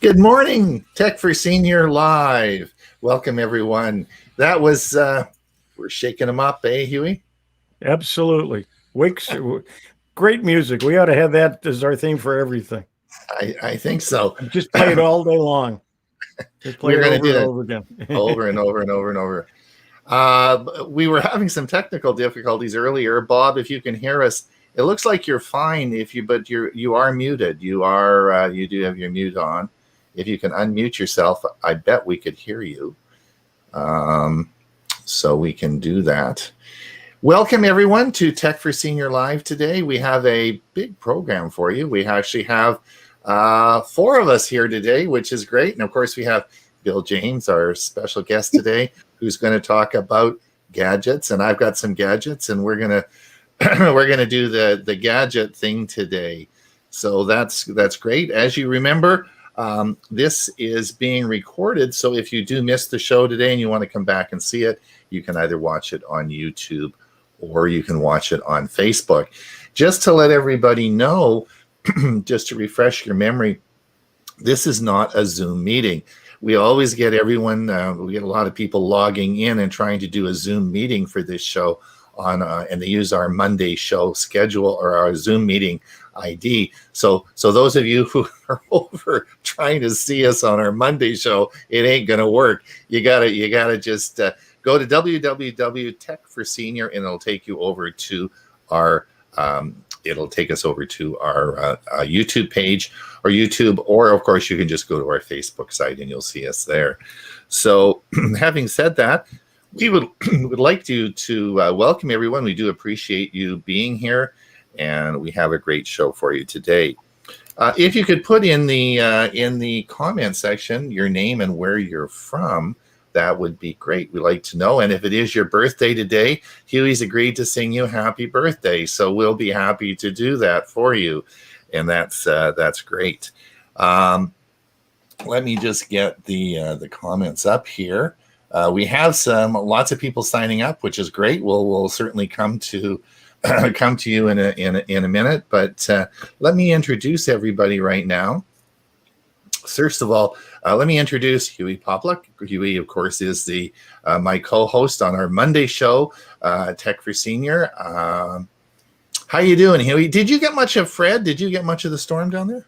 Good morning, Tech for Senior Live. Welcome, everyone. That was, we're shaking them up, eh, Hewie? Absolutely. Great music. We ought to have that as our theme for everything. I think so. Just play it all day long. Just play We're it going to over do and it over again. over and over and over and over. We were having some technical difficulties earlier. Bob, if you can hear us, it looks like you're fine. But you are muted. You do have your mute on. If you can unmute yourself, I bet we could hear you. So we can do that. Welcome, everyone, to Tech for Senior Live today. We have a big program for you. We actually have 4 of us here today, which is great. And, of course, we have Bill James, our special guest today, who's going to talk about gadgets. And I've got some gadgets, and we're going to do the gadget thing today. So that's great. As you remember, this is being recorded, so if you do miss the show today and you want to come back and see it, you can either watch it on YouTube or you can watch it on Facebook. Just to let everybody know, just to refresh your memory, this is not a Zoom meeting. We always get everyone, we get a lot of people logging in and trying to do a Zoom meeting for this show and they use our Monday show schedule or our Zoom meeting ID. So those of you who are over trying to see us on our Monday show, it ain't gonna work. You gotta just go to www.tech4senior and it'll take you over to our it'll take us over to our YouTube page or YouTube, or of course you can just go to our Facebook site and you'll see us there. So having said that, we would like to welcome everyone. We do appreciate you being here, and we have a great show for you today. If you could put in the comment section your name and where you're from, that would be great. We'd like to know. And if it is your birthday today, Hewie's agreed to sing you happy birthday, so we'll be happy to do that for you, and that's great. Let me just get the comments up here. We have lots of people signing up, which is great. We'll certainly come to you in a minute, but let me introduce everybody right now. First of all, let me introduce Hewie Popluck. Hewie, of course, is my co-host on our Monday show, Tech for Senior. How you doing, Hewie? Did you get much of Fred? Did you get much of the storm down there?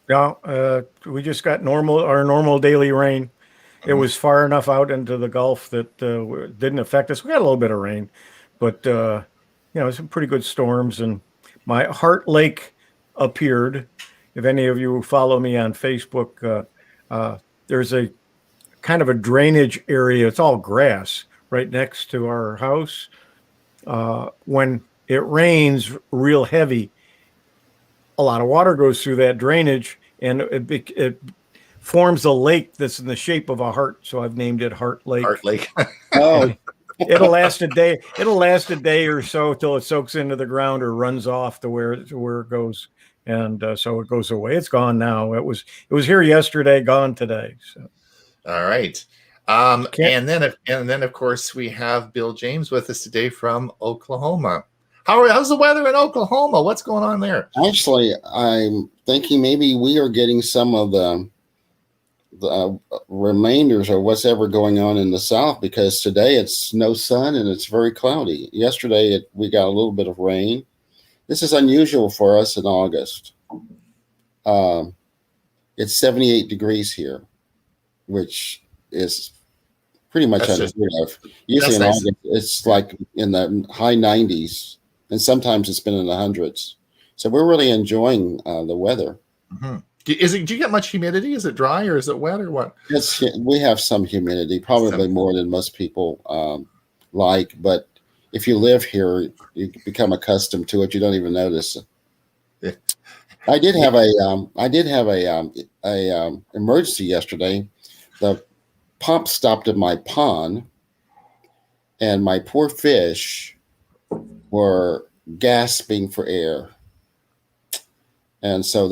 No, we just got our normal daily rain. It was far enough out into the Gulf that didn't affect us. We got a little bit of rain, but some pretty good storms. And my Heart Lake appeared. If any of you follow me on Facebook, there's a kind of a drainage area. It's all grass right next to our house. When it rains real heavy, a lot of water goes through that drainage, and it forms a lake that's in the shape of a heart. So I've named it Heart Lake. Heart Lake. Oh, it'll last a day. It'll last a day or so till it soaks into the ground or runs off to where it goes. And so it goes away. It's gone now. It was here yesterday, gone today. So, all right. And then of course we have Bill James with us today from Oklahoma. How's the weather in Oklahoma? What's going on there? Actually, I'm thinking maybe we are getting some of the remainders of what's ever going on in the South, because today it's no sun and it's very cloudy. Yesterday we got a little bit of rain. This is unusual for us in August. It's 78 degrees here, which is pretty much unheard of. Usually in August, it's like in the high 90s, and sometimes it's been in the hundreds. So we're really enjoying the weather. Mm-hmm. Do you get much humidity? Is it dry or is it wet or what? We have some humidity, probably more than most people like. But if you live here, you become accustomed to it. You don't even notice it. I did have a emergency yesterday. The pump stopped in my pond, and my poor fish were gasping for air. And so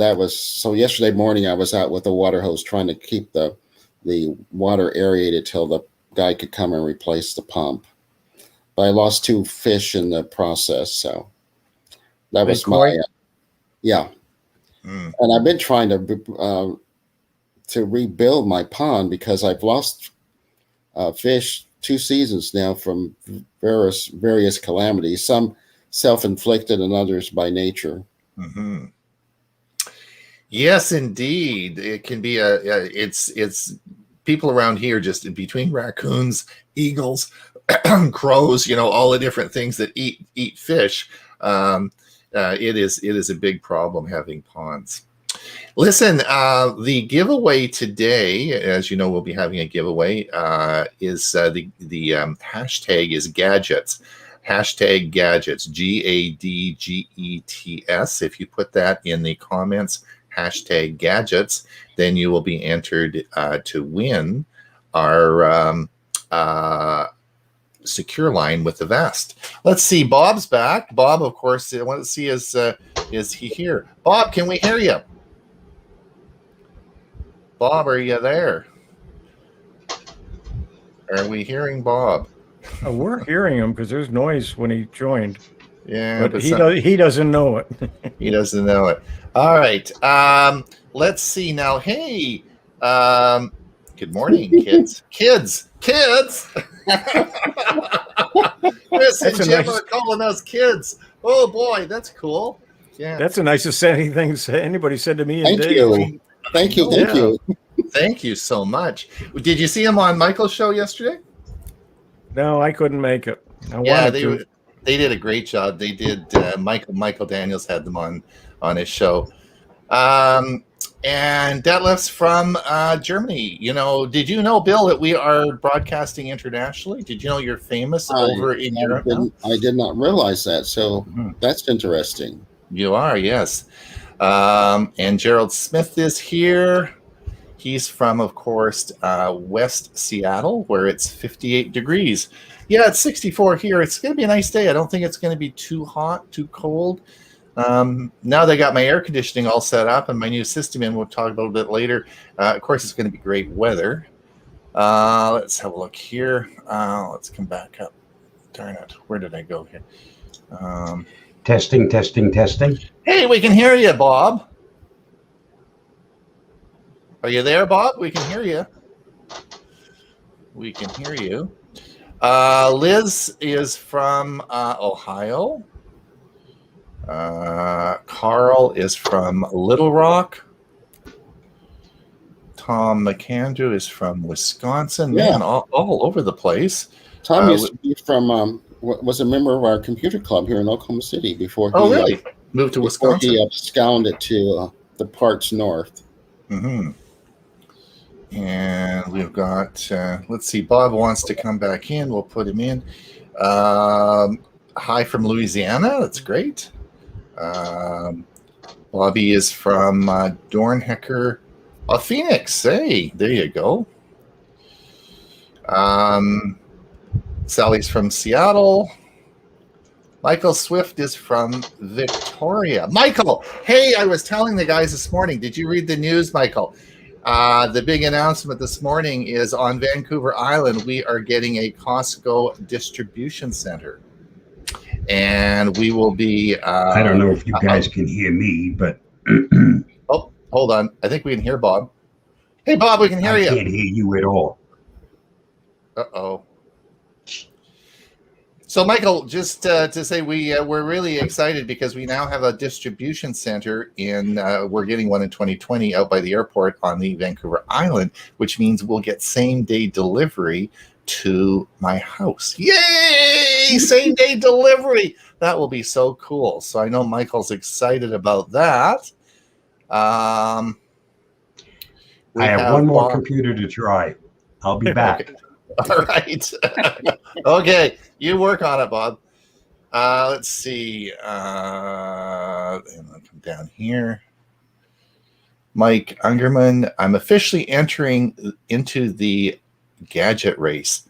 yesterday morning I was out with a water hose trying to keep the water aerated till the guy could come and replace the pump. But I lost 2 fish in the process. So that was my, yeah. Mm. And I've been trying to rebuild my pond because I've lost fish 2 seasons now from various calamities, some self-inflicted and others by nature. Mm-hmm. Yes, indeed. It can be it's people around here just between raccoons, eagles, crows, all the different things that eat fish. It is a big problem having ponds. Listen, the giveaway today, as you know, we'll be having a giveaway, is the hashtag is gadgets. Hashtag gadgets, GADGETS. If you put that in the comments, hashtag gadgets, then you will be entered to win our secure line with the vest. Let's see, Bob's back. Bob, of course, I want to see is he here? Bob, can we hear you? Bob, are you there? Are we hearing Bob? We're hearing him because there's noise when he joined. Yeah, but he doesn't know it. He doesn't know it. All right. Let's see now. Hey, good morning, kids. Kids. Chris and Jim are calling us kids. Oh boy, that's cool. Yeah, that's the nicest thing anybody said to me. Thank you. Thank you. Thank you so much. Did you see him on Michael's show yesterday? No, I couldn't make it. They did a great job. They did. Michael Daniels had them on his show. And Detlef's from Germany. Did you know, Bill, that we are broadcasting internationally? Did you know you're famous over in Europe now? I did not realize that. So that's interesting. You are, yes. And Gerald Smith is here. He's from, of course, West Seattle, where it's 58 degrees. Yeah, it's 64 here. It's going to be a nice day. I don't think it's going to be too hot, too cold. Now they got my air conditioning all set up and my new system in. We'll talk about it a bit later. Of course, it's going to be great weather. Let's have a look here. Let's come back up. Darn it. Where did I go here? Testing. Hey, we can hear you, Bob. Are you there, Bob? We can hear you. We can hear you. Liz is from Ohio. Carl is from Little Rock. Tom McAndrew is from Wisconsin. Yeah. Man, all over the place. Tom used to be from was a member of our computer club here in Oklahoma City before he really? Moved to Wisconsin. He absconded to the parts north. Mm-hmm. And we've got, let's see, Bob wants to come back in. We'll put him in. Hi from Louisiana. That's great. Bobby is from Dornhecker, Phoenix. Hey, there you go. Sally's from Seattle. Michael Swift is from Victoria. Michael, hey, I was telling the guys this morning. Did you read the news, Michael? The big announcement this morning is on Vancouver Island, we are getting a Costco distribution center. And we will be... I don't know if you guys can hear me, but... Oh, hold on. I think we can hear Bob. Hey, Bob, we can hear you. I can't hear you at all. Uh-oh. So, Michael, just to say we're really excited because we now have a distribution center we're getting one in 2020 out by the airport on the Vancouver Island, which means we'll get same-day delivery to my house. Yay! Same-day delivery! That will be so cool. So I know Michael's excited about that. I have one more computer to try. I'll be back. Okay. All right. Okay, you work on it, Bob. Let's see. I'll come down here. Mike Ungerman, I'm officially entering into the gadget race.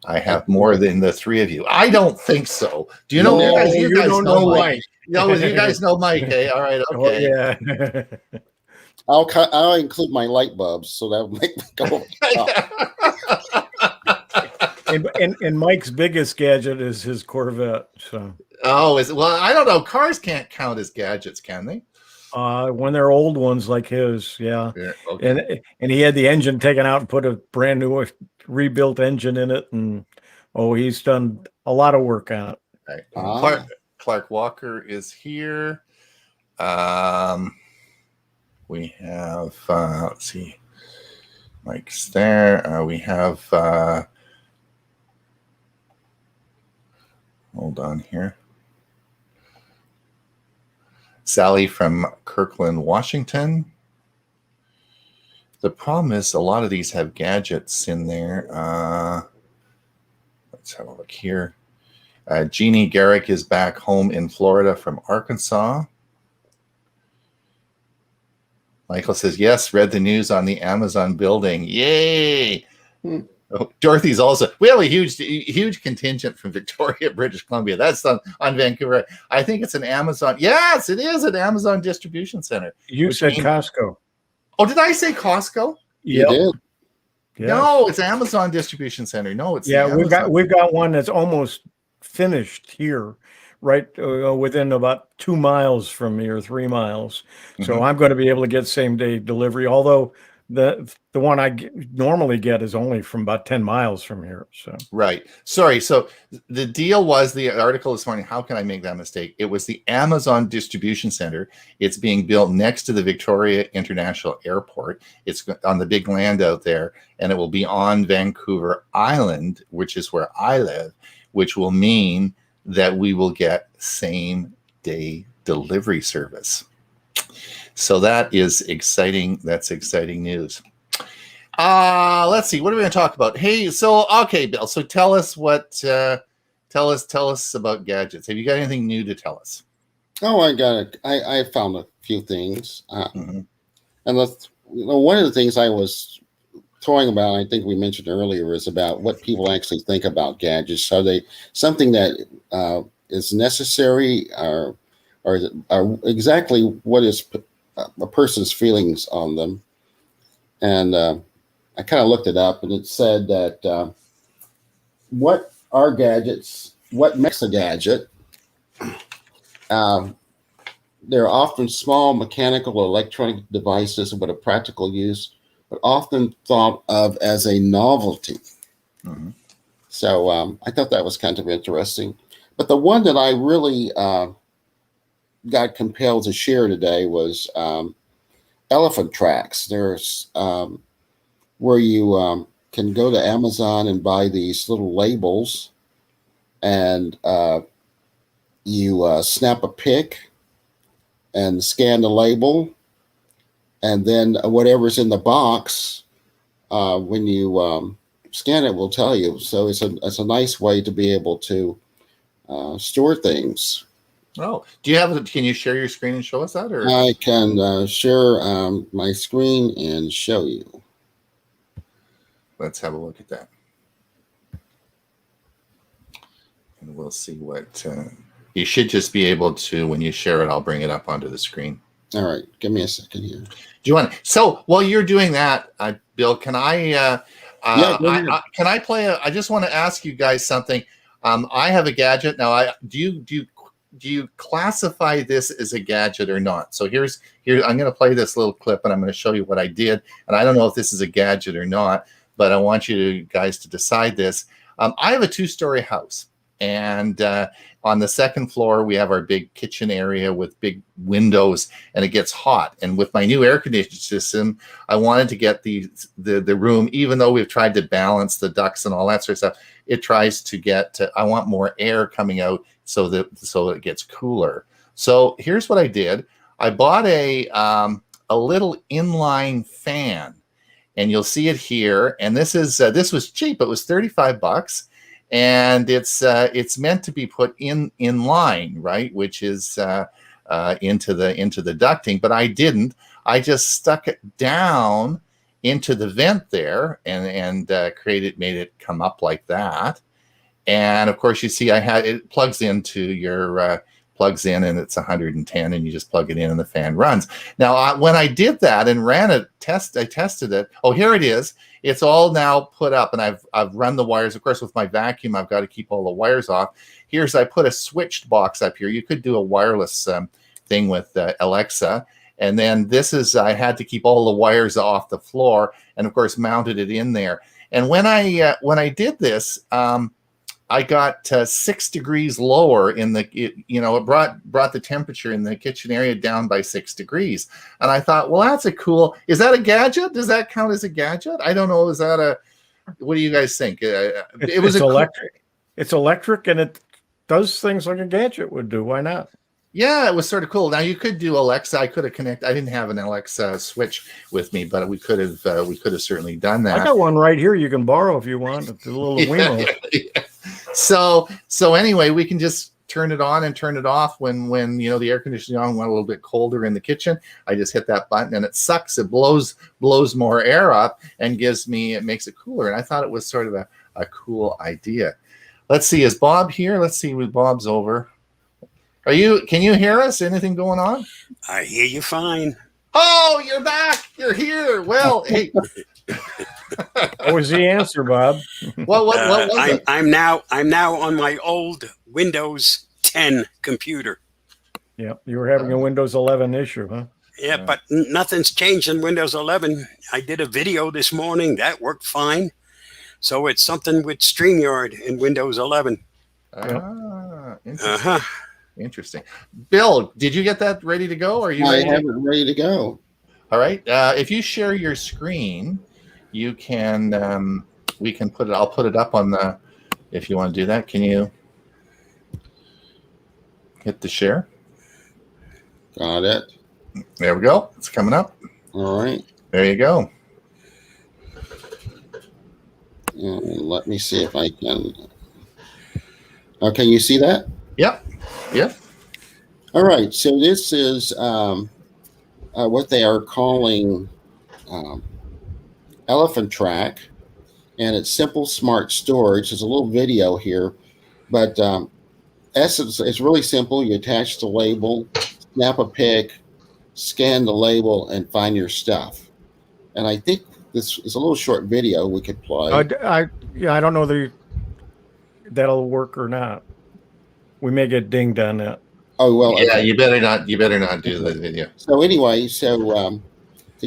I have more than the three of you. I don't think so. Do you know? No, You guys don't know know Mike. Mike. No, you guys know Mike. Eh? All right. Oh, Okay. yeah. I'll include my light bulbs, so that will make me go. And Mike's biggest gadget is his Corvette. So Oh, well, I don't know. Cars can't count as gadgets, can they? when they're old ones like his, yeah. Okay. And he had the engine taken out and put a brand new rebuilt engine in it, and he's done a lot of work on it. Right. Clark Walker is here. We have let's see, Mike's there. We have hold on here. Sally from Kirkland, Washington. The problem is a lot of these have gadgets in there. Let's have a look here. Jeannie Garrick is back home in Florida from Arkansas. Michael says, yes, read the news on the Amazon building. Yay! Oh, Dorothy's also. We have a huge contingent from Victoria, British Columbia. That's on Vancouver. I think it's an Amazon. Yes, it is an Amazon distribution center. You said Costco. Oh, did I say Costco? You did. Yes. No, it's Amazon distribution center. No, it's we've got one that's almost finished here, right within about 2 miles from me, or 3 miles. So I'm going to be able to get same day delivery. Although the one I normally get is only from about 10 miles from here. So right. Sorry. So the deal was the article this morning. How can I make that mistake? It was the Amazon distribution center. It's being built next to the Victoria International Airport. It's on the big land out there, and it will be on Vancouver Island, which is where I live, which will mean that we will get same day delivery service. So that is exciting. That's exciting news. Let's see. What are we going to talk about? Hey, so okay, Bill. So tell us tell us about gadgets. Have you got anything new to tell us? Oh, I found a few things, and one of the things I was talking about, I think we mentioned earlier, is about what people actually think about gadgets. Are they something that is necessary, or exactly what is a person's feelings on them? And I kind of looked it up, and it said that what are gadgets? What makes a gadget? They're often small mechanical or electronic devices with a practical use, but often thought of as a novelty. So I thought that was kind of interesting. But the one that I really got compelled to share today was elephant tracks. There's where you can go to Amazon and buy these little labels, and you snap a pic and scan the label, and then whatever's in the box, when you scan it, will tell you. So it's a nice way to be able to store things. Oh, can you share your screen and show us that? Or I can share my screen and show you. Let's have a look at that. And we'll see what you should just be able to, when you share it, I'll bring it up onto the screen. All right, give me a second here. Do you want? So while you're doing that, Bill, can I play? I just want to ask you guys something. I have a gadget now. Do you classify this as a gadget or not? So here I'm going to play this little clip, and I'm going to show you what I did. And I don't know if this is a gadget or not, but I want you guys to decide this. I have a 2-story house. And on the second floor, we have our big kitchen area with big windows, and it gets hot. And with my new air conditioning system, I wanted to get the room, even though we've tried to balance the ducts and all that sort of stuff, it tries to get to, I want more air coming out so it gets cooler. So here's what I did. I bought a a little inline fan, and you'll see it here. And this was cheap. It was $35, and it's meant to be put in line, right? Which is into the ducting. But I didn't. I just stuck it down into the vent there and made it come up like that. And of course, you see, it plugs into your plugs in, and it's 110, and you just plug it in, and the fan runs. Now, when I did that and I tested it. Oh, here it is. It's all now put up, and I've run the wires. Of course, with my vacuum, I've got to keep all the wires off. I put a switched box up here. You could do a wireless thing with Alexa. And then I had to keep all the wires off the floor, and of course mounted it in there. And when I did this, I got 6 degrees lower it brought the temperature in the kitchen area down by 6 degrees. And I thought, well, is that a gadget? Does that count as a gadget? I don't know. What do you guys think? It's electric. It's electric, and it does things like a gadget would do. Why not? Yeah, it was sort of cool. Now you could do Alexa. I could have connected. I didn't have an Alexa switch with me, but we could have certainly done that. I got one right here. You can borrow if you want. It's a little Wemo. Yeah. So anyway, we can just turn it on and turn it off when the air conditioning on went a little bit colder in the kitchen. I just hit that button and it sucks. It blows more air up and it makes it cooler. And I thought it was sort of a cool idea. Let's see. Is Bob here? Let's see. Bob's over. Can you hear us? Anything going on? I hear you fine. Oh, you're back. You're here. Well, hey. What was the answer, Bob? What was it? I'm now on my old Windows 10 computer. Yeah, you were having a Windows 11 issue, huh? Yeah, but nothing's changed in Windows 11. I did a video this morning. That worked fine. So it's something with StreamYard in Windows 11. Interesting. Interesting. Bill, did you get that ready to go? Are you ready? I have it ready to go. All right. If you share your screen, you can. We can put it. I'll put it up on the. If you want to do that, can you hit the share? Got it. There we go. It's coming up. All right. There you go. Let me see if I can. Oh, can you see that? Yep. Yep. All right. So this is what they are calling Elephant Track, and it's simple smart storage. There's a little video here, but essence, it's really simple. You attach the label, snap a pic, scan the label, and find your stuff. And I think this is a little short video we could play. I don't know that'll work or not. We may get dinged on that. Oh well. Yeah, okay. you better not do the video. So anyway, to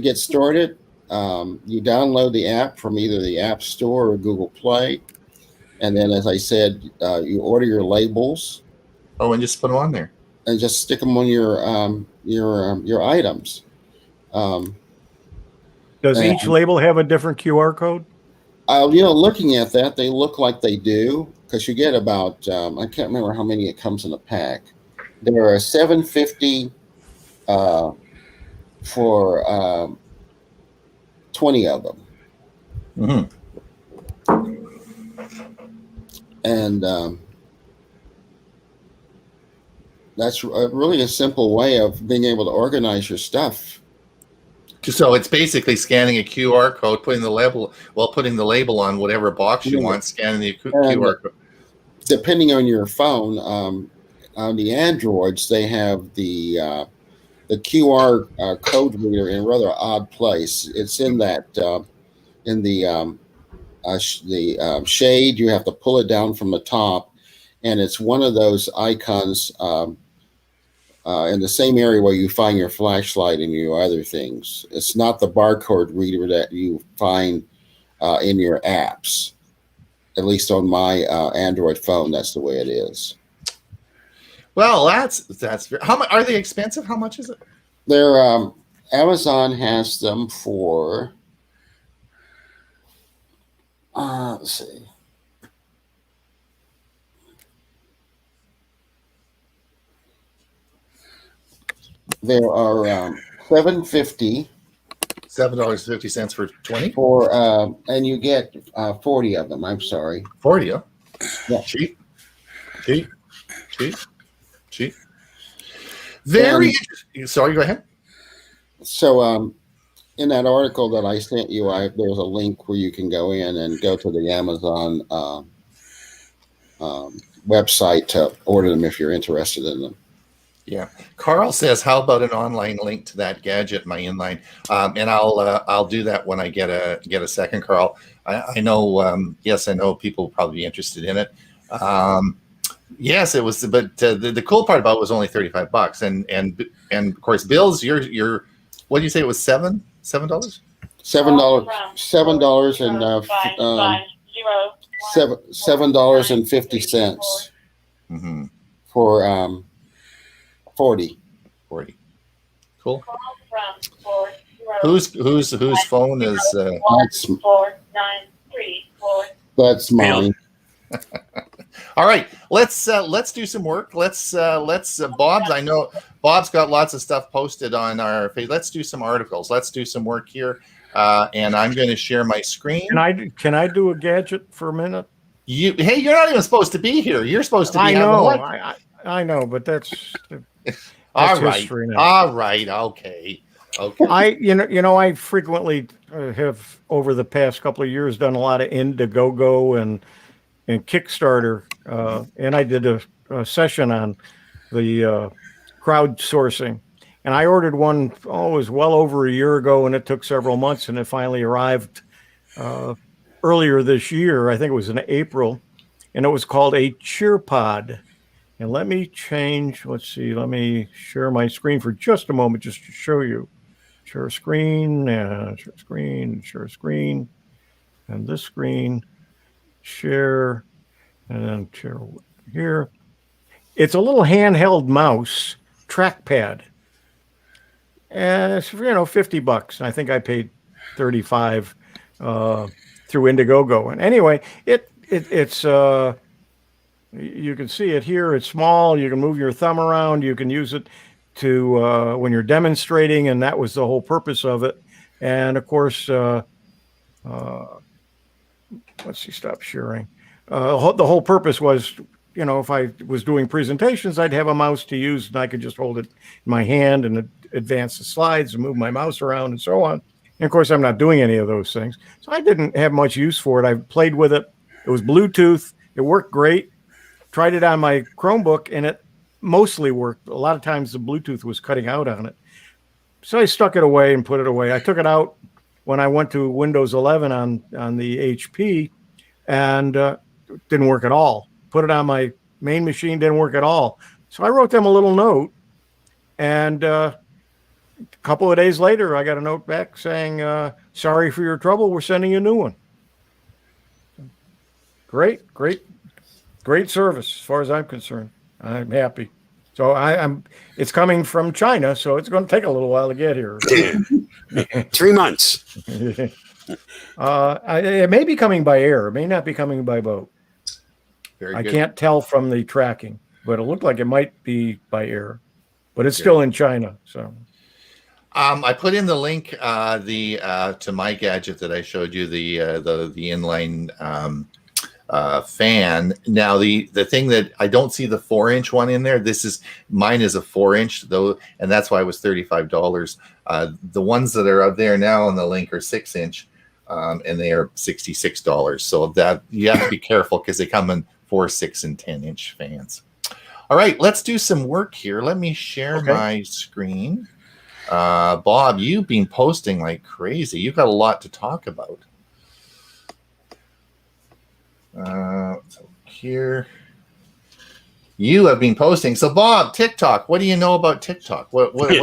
get started, you download the app from either the App Store or Google Play, and then, as I said, you order your labels. Oh, and just put them on there. And just stick them on your items. Does each label have a different QR code? Looking at that, they look like they do, because you get about I can't remember how many it comes in a pack. There are $7.50 for 20 of them. Mm-hmm. And that's really a simple way of being able to organize your stuff. So it's basically scanning a QR code, putting the label on whatever box you want, scanning the QR code. Depending on your phone, on the Androids, they have the QR code reader in a rather odd place. It's in that in the shade. You have to pull it down from the top, and it's one of those icons in the same area where you find your flashlight and your other things. It's not the barcode reader that you find in your apps. At least on my Android phone, that's the way it is. Well, that's how much are they expensive? How much is it? They're Amazon has them for let's see. There are $7.50 $7.50 for 20? for, and you get 40 of them. I'm sorry. 40, huh? Yeah. Cheap. Very interesting. Sorry, go ahead. So, in that article that I sent you, there's a link where you can go in and go to the Amazon website to order them if you're interested in them. Yeah. Carl says, how about an online link to that gadget, my inline? And I'll do that when I get a second, Carl. I know, yes, I know people will probably be interested in it. Yes, it was, but the cool part about it was only $35, and of course, Bill's your what do you say it was $7? $7? $7 and $7.50 for 40. 40. Cool. Whose phone is? That's mine. All right, let's do some work. Let's Bob's. I know Bob's got lots of stuff posted on our page. Let's do some articles. Let's do some work here, and I'm going to share my screen. Can I do a gadget for a minute? Hey, you're not even supposed to be here. You're supposed to be. I know. I know, but that's all right. History now. All right. Okay. I frequently have over the past couple of years done a lot of Indiegogo and Kickstarter, and I did a session on the crowdsourcing, and I ordered one. It was well over a year ago, and it took several months, and it finally arrived earlier this year. I think it was in April, and it was called a cheer pod. And let me change. Let's see. Let me share my screen for just a moment, just to show you. Share screen, share screen, and this screen. Share, and then share here. It's a little handheld mouse trackpad, and it's $50. I think I paid $35 through Indiegogo. And anyway, it's you can see it here. It's small. You can move your thumb around. You can use it to when you're demonstrating, and that was the whole purpose of it. And of course, let's see, stop sharing. The whole purpose was, if I was doing presentations, I'd have a mouse to use, and I could just hold it in my hand and advance the slides and move my mouse around and so on. And of course, I'm not doing any of those things, so I didn't have much use for it. I played with it. It was Bluetooth. It worked great. Tried it on my Chromebook, and it mostly worked. A lot of times the Bluetooth was cutting out on it. So I stuck it away and put it away. I took it out when I went to Windows 11 on the HP, and it didn't work at all. Put it on my main machine, didn't work at all. So I wrote them a little note, and a couple of days later, I got a note back saying, sorry for your trouble, we're sending you a new one. Great service as far as I'm concerned. I'm happy. So it's coming from China, so it's going to take a little while to get here. 3 months. It may be coming by air. It may not be coming by boat. Very I good. can't tell from the tracking, but it looked like it might be by air. But it's still in China. So I put in the link to my gadget that I showed you, the inline fan. Now the thing that I don't see the 4-inch one in there. Mine is a 4-inch though, and that's why it was $35. The ones that are up there now on the link are 6-inch, and they are $66. So that you have to be careful because they come in 4, 6, and 10-inch fans. All right, let's do some work here. Let me share my screen. Bob, you've been posting like crazy. You've got a lot to talk about. So here you have been posting. So Bob, TikTok, what do you know about TikTok? What do you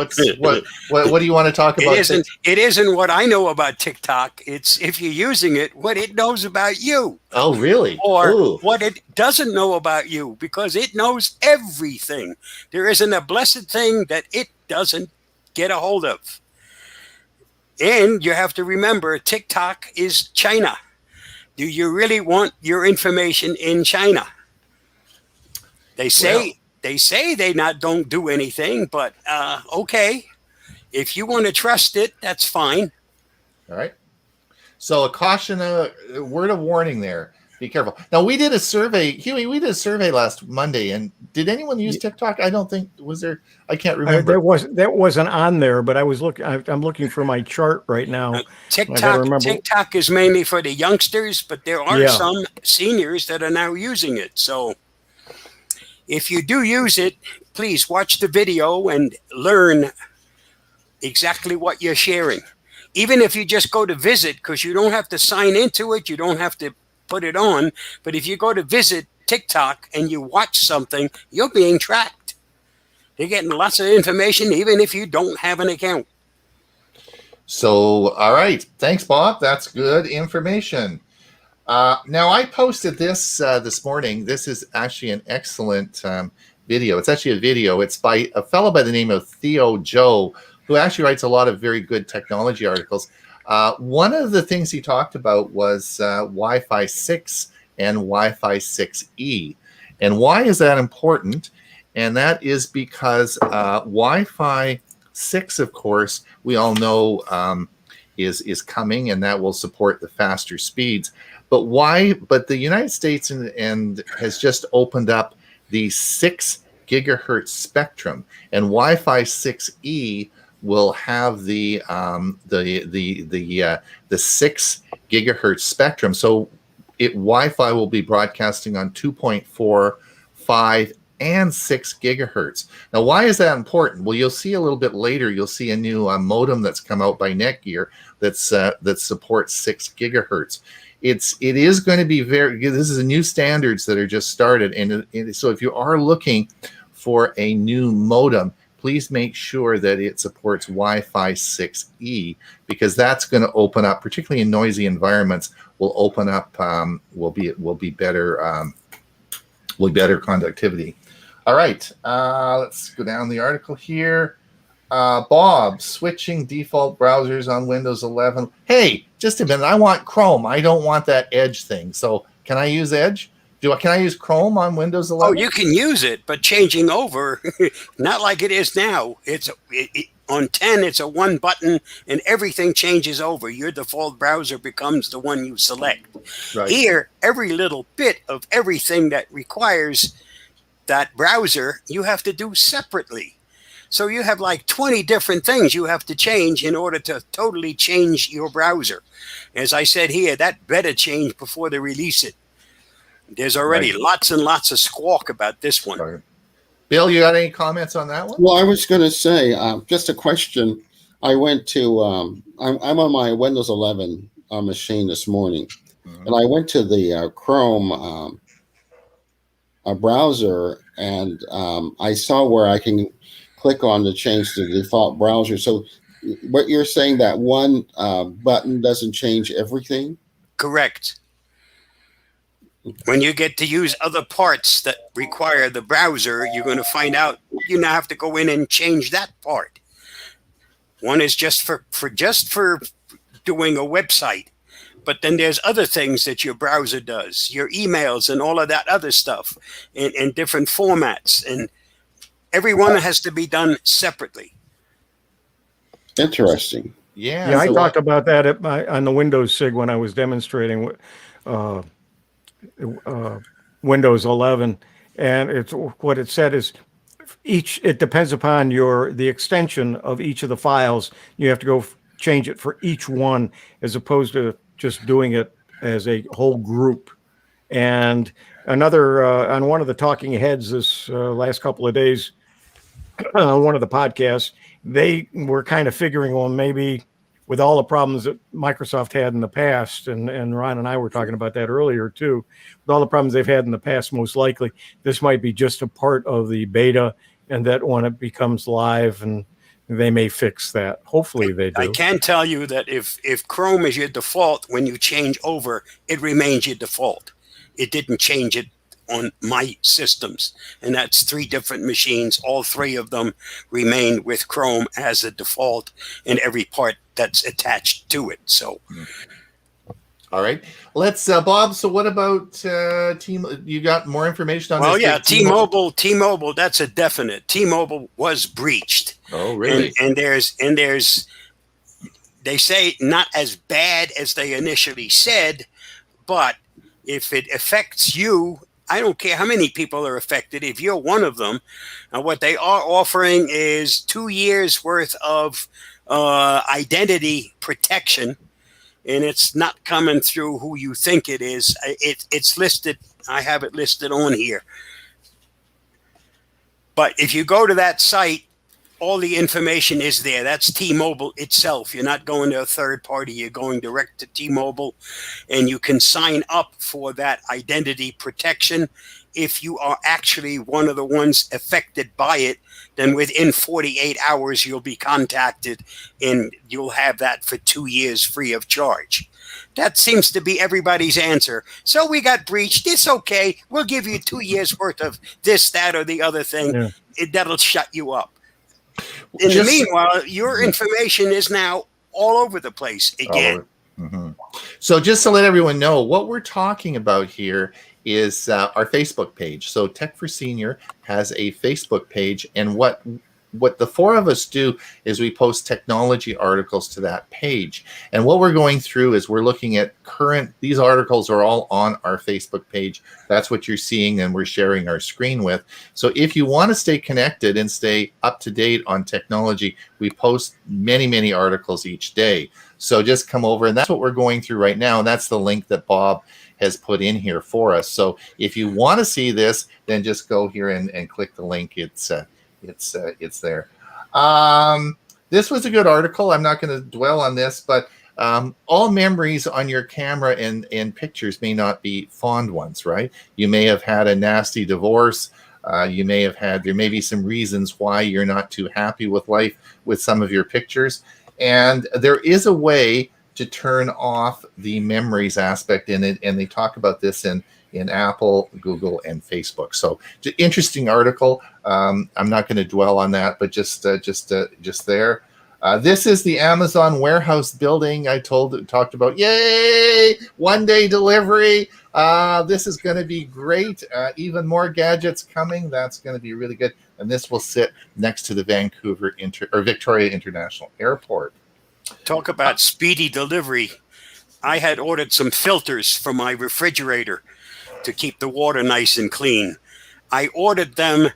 want to talk about? It isn't what I know about TikTok. It's if you're using it, what it knows about you. Oh, really? Or what it doesn't know about you, because it knows everything. There isn't a blessed thing that it doesn't get a hold of. And you have to remember, TikTok is China. Do you really want your information in China? They say they don't do anything, but okay. If you want to trust it, that's fine. All right. So a caution, a word of warning there. Be careful. Now, we did a survey, Huey, we did a survey last Monday, and did anyone use TikTok? I don't think, was there? I can't remember. That wasn't on there, but I was I'm looking for my chart right now. I gotta remember. TikTok is mainly for the youngsters, but there are Yeah. some seniors that are now using it. So if you do use it, please watch the video and learn exactly what you're sharing. Even if you just go to visit, because you don't have to sign into it, you don't have to put it on. But if you go to visit TikTok and you watch something, you're being tracked. You're getting lots of information, even if you don't have an account. So, all right. Thanks, Bob. That's good information. Now, I posted this this morning. This is actually an excellent video. It's actually a video. It's by a fellow by the name of Theo Joe, who actually writes a lot of very good technology articles. One of the things he talked about was Wi-Fi 6 and Wi-Fi 6E. And why is that important? And that is because Wi-Fi 6, of course, we all know is coming, and that will support the faster speeds. But why? But the United States and has just opened up the 6 gigahertz spectrum, and Wi-Fi 6E will have the 6 gigahertz spectrum. So Wi-Fi will be broadcasting on 2.4, 5, and 6 gigahertz. Now, why is that important? Well, you'll see a little bit later. You'll see a new modem that's come out by Netgear that supports 6 gigahertz. It is going to be this is a new standards that are just started, and so if you are looking for a new modem, please make sure that it supports Wi-Fi 6E, because that's going to open up, particularly in noisy environments, will open up, will be better conductivity. All right, let's go down the article here. Bob, switching default browsers on Windows 11. Hey, just a minute. I want Chrome. I don't want that Edge thing. So can I use Edge? Can I use Chrome on Windows 11? Oh, you can use it, but changing over, not like it is now. On 10, it's a one button, and everything changes over. Your default browser becomes the one you select. Right. Here, every little bit of everything that requires that browser, you have to do separately. So you have like 20 different things you have to change in order to totally change your browser. As I said here, that better change before they release it. There's already lots and lots of squawk about this one. Sorry. Bill, you got any comments on that one? Well, I was going to say, just a question. I went to, I'm on my Windows 11 machine this morning, and I went to the Chrome browser, and I saw where I can click on to change the default browser. So what you're saying, that one button doesn't change everything? Correct. When you get to use other parts that require the browser, you're going to find out you now have to go in and change that part. One is just for doing a website, but then there's other things that your browser does, your emails and all of that other stuff in different formats, and every one has to be done separately. Interesting. Yeah, I talked about that on the Windows SIG when I was demonstrating Windows 11, and it's what it said is it depends upon the extension of each of the files. You have to go change it for each one, as opposed to just doing it as a whole group. And another on one of the talking heads this last couple of days, on one of the podcasts, they were kind of figuring, well, maybe with all the problems that Microsoft had in the past, and Ron and I were talking about that earlier too, with all the problems they've had in the past, most likely this might be just a part of the beta, and that when it becomes live, and they may fix that. Hopefully they do. I can tell you that if Chrome is your default, when you change over, it remains your default. It didn't change it on my systems, and that's 3 different machines. All 3 of them remain with Chrome as a default in every part that's attached to it. So All right. Let's, Bob. So, what about Team? You got more information on Well, this? yeah, T-Mobile, that's a definite. T-Mobile was breached. Oh, really? And there's they say not as bad as they initially said, but if it affects you, I don't care how many people are affected. If you're one of them, what they are offering is 2 years worth of identity protection, and it's not coming through who you think it is. It's listed. I have it listed on here. But if you go to that site, all the information is there. That's T-Mobile itself. You're not going to a third party. You're going direct to T-Mobile, and you can sign up for that identity protection. If you are actually one of the ones affected by it, then within 48 hours, you'll be contacted, and you'll have that for 2 years free of charge. That seems to be everybody's answer. So we got breached. It's okay. We'll give you 2 years worth of this, that, or the other thing. Yeah. That'll shut you up. In the meanwhile, your information is now all over the place again. Mm-hmm. So just to let everyone know, what we're talking about here is our Facebook page. So Tech for Senior has a Facebook page, and what the four of us do is we post technology articles to that page. And what we're going through is we're looking at these articles are all on our Facebook page. That's what you're seeing, and we're sharing our screen with. So if you want to stay connected and stay up to date on technology, we post many, many articles each day. So just come over, and that's what we're going through right now. And that's the link that Bob has put in here for us. So if you want to see this, then just go here and click the link. It's there. This was a good article. I'm not going to dwell on this, but all memories on your camera and pictures may not be fond ones, right? You may have had a nasty divorce. There may be some reasons why you're not too happy with life with some of your pictures. And there is a way to turn off the memories aspect in it. And they talk about this in Apple, Google, and Facebook. So interesting article. I'm not going to dwell on that, but just there. This is the Amazon warehouse building I talked about. Yay! 1-day delivery. This is going to be great. Even more gadgets coming. That's going to be really good. And this will sit next to the Victoria International Airport. Talk about speedy delivery. I had ordered some filters for my refrigerator to keep the water nice and clean. I ordered them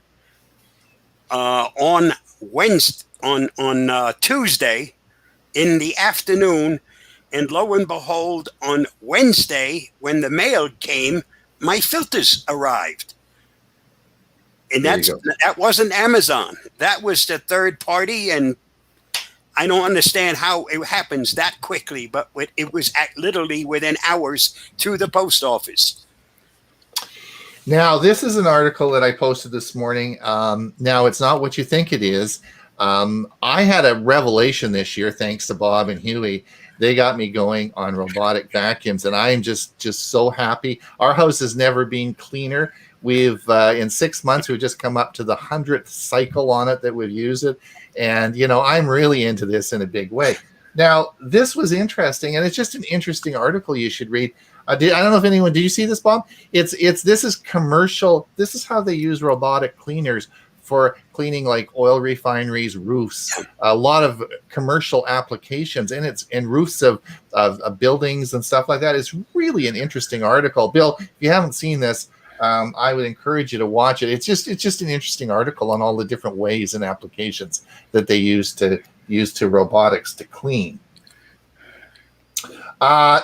on Tuesday in the afternoon, and lo and behold, on Wednesday, when the mail came, my filters arrived. And that wasn't Amazon. That was the third party, and I don't understand how it happens that quickly, but it was literally within hours through the post office. Now, this is an article that I posted this morning. Now, it's not what you think it is. I had a revelation this year, thanks to Bob and Hewie. They got me going on robotic vacuums, and I am just so happy. Our house has never been cleaner. We've in 6 months, we've just come up to the 100th cycle on it that we've used it. And, I'm really into this in a big way. Now, this was interesting, and it's just an interesting article you should read. I don't know if anyone, did you see this, Bob? This is commercial. This is how they use robotic cleaners for cleaning like oil refineries, roofs, a lot of commercial applications, and roofs of buildings and stuff like that. It's really an interesting article. Bill, if you haven't seen this, I would encourage you to watch it. It's just an interesting article on all the different ways and applications that they use to robotics to clean.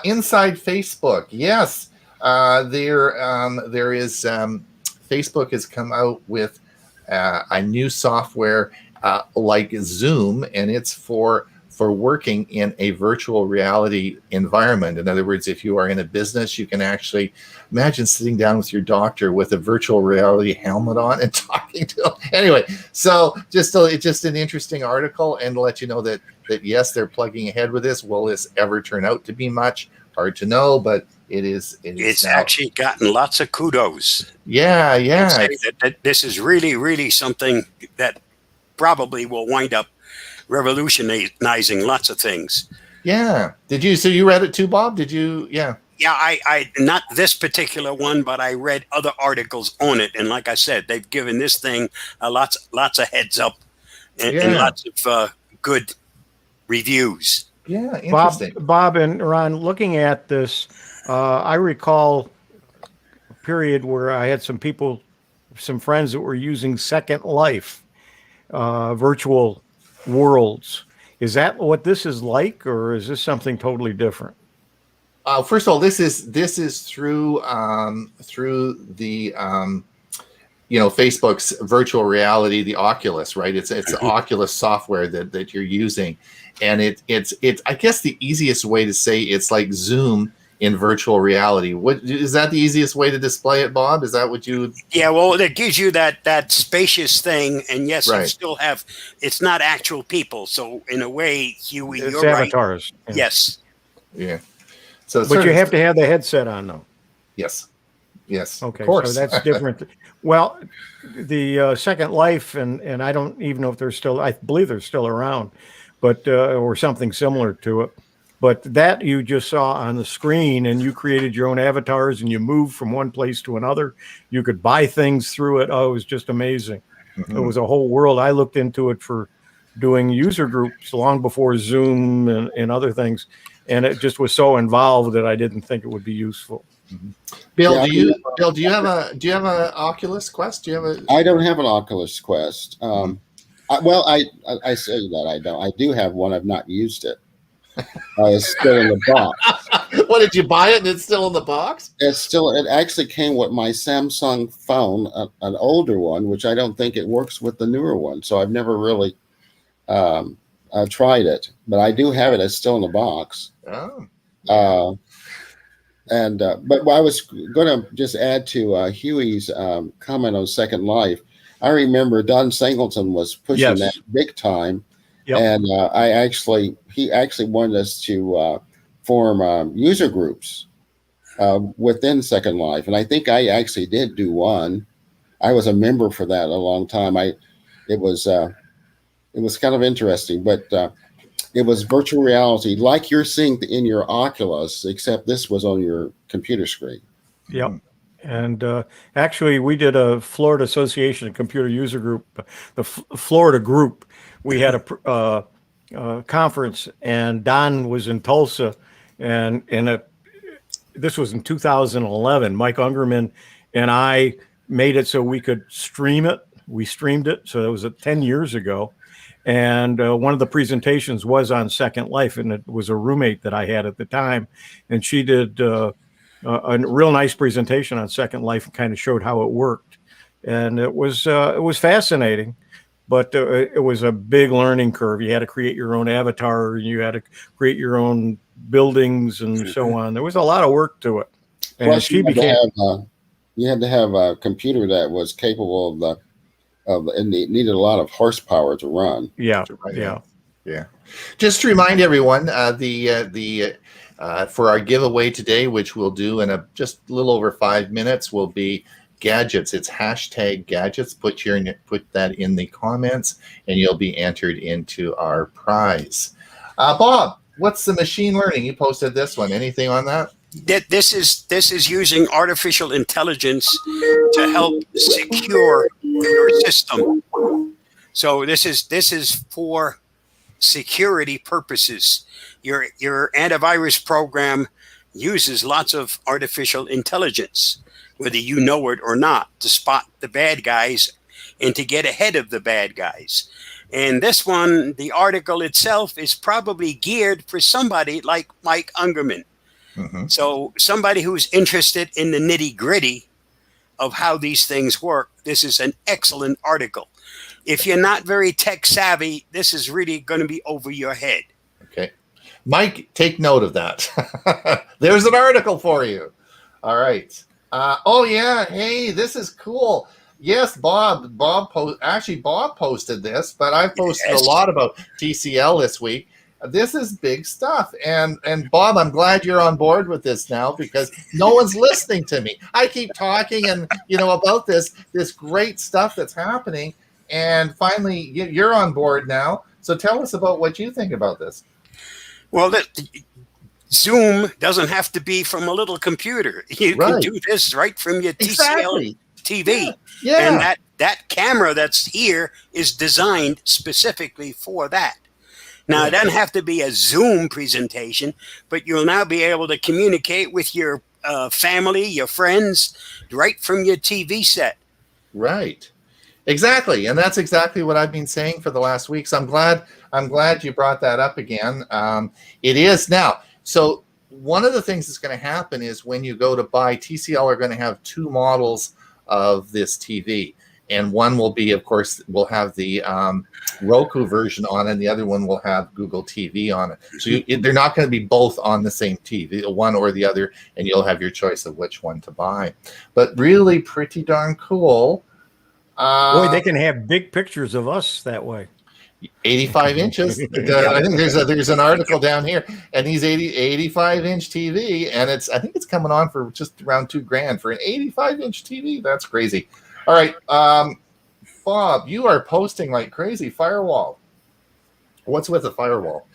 Inside Facebook, yes, there is Facebook has come out with a new software like Zoom, and it's for working in a virtual reality environment. In other words, if you are in a business, you can actually imagine sitting down with your doctor with a virtual reality helmet on and talking to them. Anyway, so just an interesting article, and to let you know that yes, they're plugging ahead with this. Will this ever turn out to be much? Hard to know, but it's actually gotten lots of kudos. Yeah. That this is really, really something that probably will wind up revolutionizing lots of things. Yeah. Did you? So you read it too, Bob? Did you? Yeah. Yeah, I not this particular one, but I read other articles on it, and like I said, they've given this thing lots of heads up and Yeah. lots of good reviews. Yeah. Interesting. Bob and Ron, looking at this, I recall a period where I had some friends that were using Second Life, virtual worlds. Is that what this is like, or is this something totally different? First of all, this is through the Facebook's virtual reality, the Oculus, right? It's Oculus software that you're using, and it's I guess the easiest way to say it's like Zoom in virtual reality. What is that the easiest way to display it, Bob? Is that what you? Yeah, well, it gives you that spacious thing, and yes, Right. you still have. It's not actual people, so in a way, Hewie, It's you're right. avatars. Yeah. Yes. Yeah. So, But you have to have the headset on, though. Yes. Yes. Okay, Of course. so that's different. Well, the Second Life, and I don't even know if they're still. I believe they're still around, but or something similar to it. But that you just saw on the screen, and you created your own avatars, and you moved from one place to another. You could buy things through it. Oh, it was just amazing. Mhm. It was a whole world. I looked into it for doing user groups long before Zoom and other things, and it just was so involved that I didn't think it would be useful. Bill, Yeah, do you have a Oculus Quest? Do you have a? I don't have an Oculus Quest. I say that I don't. I do have one. I've not used it. It's still in the box. What, did you buy it and it's still in the box? It actually came with my Samsung phone, an older one, which I don't think it works with the newer one. So I've never really tried it, but I do have it. It's still in the box. Oh. But I was going to just add to Huey's comment on Second Life. I remember Don Singleton was pushing that big time, and he actually wanted us to form user groups within Second Life, and I think I actually did do one. I was a member for that a long time. It was kind of interesting, but it was virtual reality, like you're seeing in your Oculus, except this was on your computer screen. Yep. And actually, we did a Florida Association of Computer User Group, the Florida group. We had a conference, and Don was in Tulsa, and this was in 2011. Mike Ungerman and I made it so we could stream it. We streamed it, so that was 10 years ago. And one of the presentations was on Second Life, and it was a roommate that I had at the time, and she did a real nice presentation on Second Life and kind of showed how it worked. And it was fascinating, but it was a big learning curve. You had to create your own avatar, you had to create your own buildings and so on. There was a lot of work to it. And Plus, she became. You had to have a computer that was capable and it needed a lot of horsepower to run. Yeah. Just to remind everyone, for our giveaway today, which we'll do in just a little over 5 minutes, will be gadgets. It's hashtag gadgets. Put that in the comments, and you'll be entered into our prize. Bob, what's the machine learning? You posted this one. Anything on that? This is using artificial intelligence to help secure your system. So this is for security purposes. Your antivirus program uses lots of artificial intelligence, whether you know it or not, to spot the bad guys and to get ahead of the bad guys. And this one, the article itself, is probably geared for somebody like Mike Ungerman. Mm-hmm. So somebody who's interested in the nitty-gritty of how these things work, this is an excellent article. If you're not very tech savvy, this is really going to be over your head. Okay. Mike, take note of that. There's an article for you. All right. Oh, yeah. Hey, this is cool. Yes, Bob posted this, but I posted a lot about TCL this week. This is big stuff. And Bob, I'm glad you're on board with this now, because no one's listening to me. I keep talking about this great stuff that's happening. And finally, you're on board now. So tell us about what you think about this. Well, Zoom doesn't have to be from a little computer. You can do this right from your TCL TV. Yeah. And that camera that's here is designed specifically for that. Now, it doesn't have to be a Zoom presentation, but you'll now be able to communicate with your family, your friends, right from your TV set. Right. Exactly. And that's exactly what I've been saying for the last week. So I'm glad you brought that up again. It is now. So one of the things that's going to happen is when you go to buy, TCL are going to have two models of this TV. And one will be, of course, will have the Roku version on it, and the other one will have Google TV on it. So they're not going to be both on the same TV, one or the other, and you'll have your choice of which one to buy. But really pretty darn cool. Boy, they can have big pictures of us that way. 85 inches. I think there's an article down here, and he's 85-inch TV, and I think it's coming on for just around $2,000 for an 85-inch TV. That's crazy. All right, Bob, you are posting like crazy. Firewall. What's with a firewall?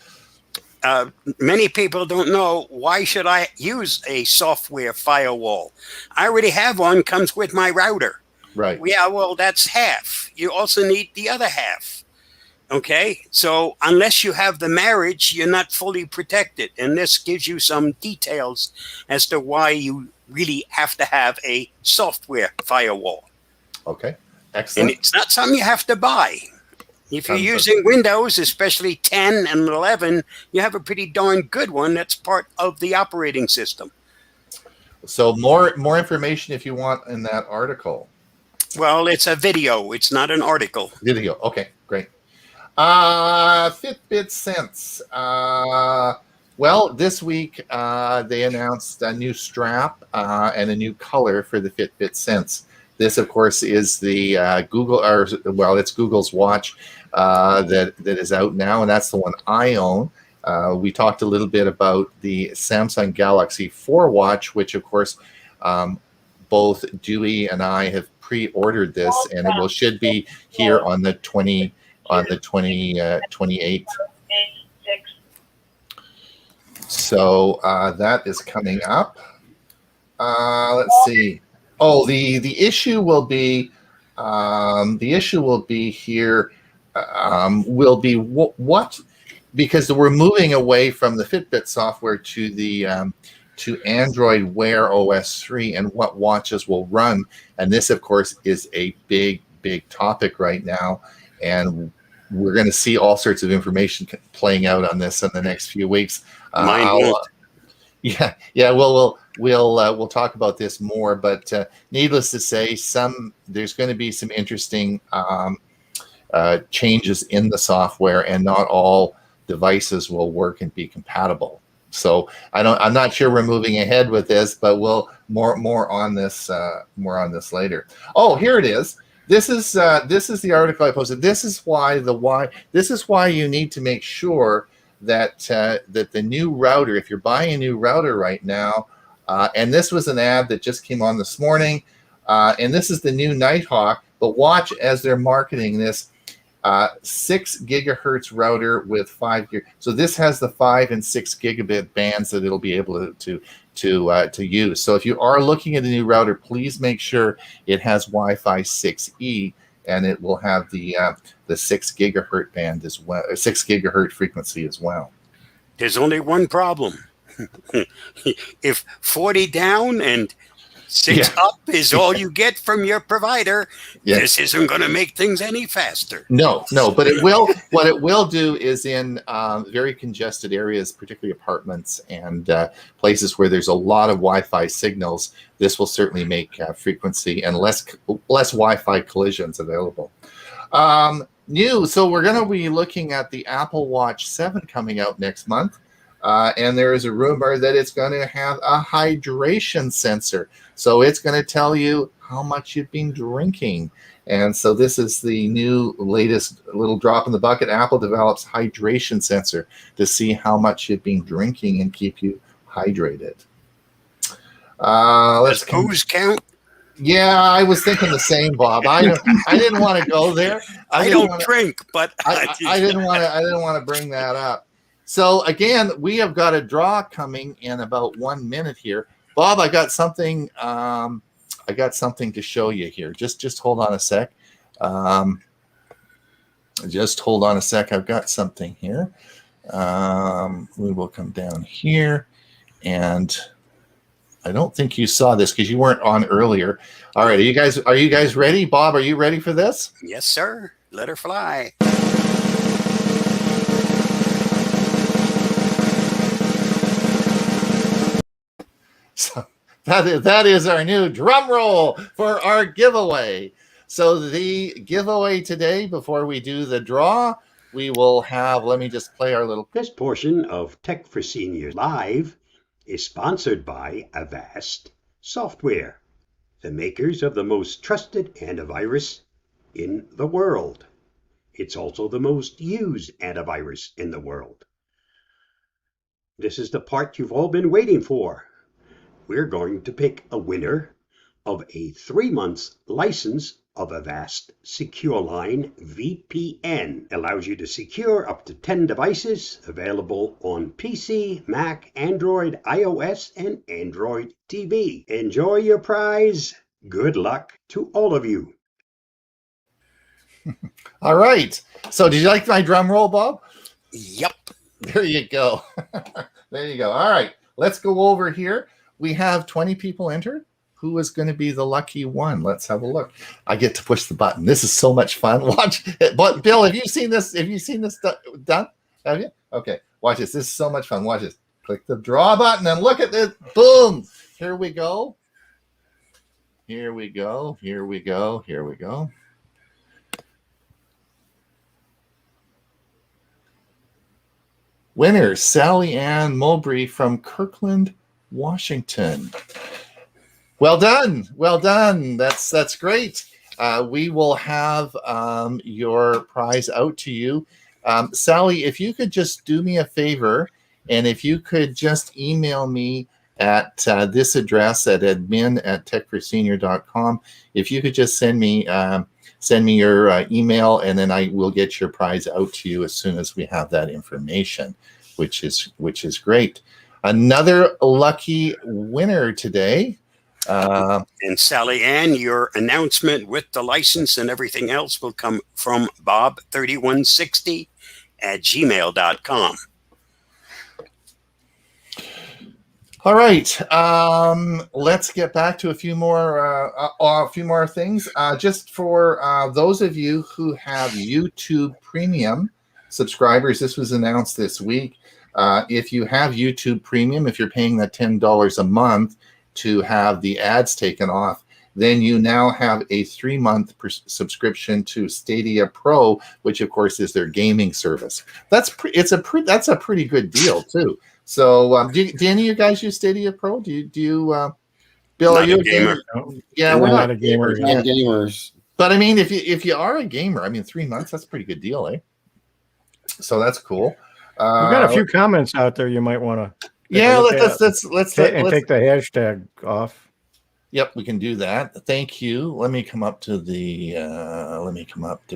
Many people don't know, why should I use a software firewall? I already have one, comes with my router. Right. Yeah, well, that's half. You also need the other half. Okay, so unless you have the marriage, you're not fully protected. And this gives you some details as to why you really have to have a software firewall. Okay, excellent. And it's not something you have to buy. If you're using Windows, especially 10 and 11, you have a pretty darn good one that's part of the operating system. So more information if you want in that article. Well, it's a video. It's not an article. Video. Okay, great. Fitbit Sense. Well, this week they announced a new strap and a new color for the Fitbit Sense. This, of course, is the it's Google's watch that is out now, and that's the one I own. We talked a little bit about the Samsung Galaxy 4 watch, which, of course, both Dewey and I have pre-ordered this, and it should be here on the 28th. So that is coming up. Let's see. Oh, the issue will be here. Will be what? Because we're moving away from the Fitbit software to the to Android Wear OS 3 and what watches will run. And this, of course, is a big topic right now. And we're going to see all sorts of information playing out on this in the next few weeks. Yeah. We'll talk about this more, but needless to say, there's going to be some interesting changes in the software, and not all devices will work and be compatible. So I'm not sure we're moving ahead with this, but we'll more on this later. Oh, here it is. This is the article I posted. This is why you need to make sure that the new router, if you're buying a new router right now, and this was an ad that just came on this morning, and this is the new Nighthawk, but watch as they're marketing this 6 gigahertz router with 5 gig. So this has the 5 and 6 gigabit bands that it'll be able to use. So if you are looking at a new router, please make sure it has Wi-Fi 6E, and it will have the 6 gigahertz band as well, 6 gigahertz frequency as well. There's only one problem. If 40 down and 6 up is all you get from your provider, this isn't going to make things any faster. No, but it will. What it will do is in very congested areas, particularly apartments and places where there's a lot of Wi-Fi signals, this will certainly make frequency and less Wi-Fi collisions available. So we're going to be looking at the Apple Watch 7 coming out next month. And there is a rumor that it's going to have a hydration sensor. So it's going to tell you how much you've been drinking. And so this is the new latest little drop in the bucket. Apple develops hydration sensor to see how much you've been drinking and keep you hydrated. Does booze count? Yeah, I was thinking the same, Bob. I didn't want to go there. I don't drink, but I didn't want to bring that up. So again, we have got a draw coming in about 1 minute here. Bob, I got something. I got something to show you here. Just hold on a sec. Just hold on a sec. I've got something here. We will come down here, and I don't think you saw this because you weren't on earlier. All right, are you guys ready? Bob, are you ready for this? Yes, sir. Let her fly. So that is our new drum roll for our giveaway. So the giveaway today, before we do the draw, we will have, let me just play our little. This portion of Tech for Seniors Live is sponsored by Avast Software, the makers of the most trusted antivirus in the world. It's also the most used antivirus in the world. This is the part you've all been waiting for. We're going to pick a winner of a 3-month license of Avast Secure Line VPN. Allows you to secure up to 10 devices, available on PC, Mac, Android, iOS, and Android TV. Enjoy your prize. Good luck to all of you. All right. So did you like my drum roll, Bob? Yep. There you go. There you go. All right. Let's go over here. We have 20 people entered. Who is going to be the lucky one? Let's have a look. I get to push the button. This is so much fun. Watch. But Bill, have you seen this? Have you seen this done? Have you? Okay. Watch this. This is so much fun. Watch this. Click the draw button and look at this. Boom. Here we go. Here we go. Here we go. Here we go. Winner, Sally Ann Mulberry from Kirkland, Washington. Well done. Well done. That's great. We will have your prize out to you. Sally, if you could just do me a favor, and if you could just email me at this address at admin@techforsenior.com. If you could just send me your email, and then I will get your prize out to you as soon as we have that information, which is great. Another lucky winner today. And Sally Ann, your announcement with the license and everything else will come from bob3160@gmail.com. All right, let's get back to a few more things. Just for those of you who have YouTube Premium subscribers, this was announced this week. If you have YouTube Premium, if you're paying that $10 a month to have the ads taken off, then you now have a 3-month subscription to Stadia Pro, which of course is their gaming service. That's a pretty good deal too. So, do any of you guys use Stadia Pro? Do you, Bill? Not are you a gamer? Yeah, We're we're not a gamer. Not gamers. But I mean, if you are a gamer, I mean, 3 months, that's a pretty good deal, eh? So that's cool. We've got a few comments out there you might want to. Yeah, let's take the hashtag off. Yep, we can do that. Thank you. Let me come up to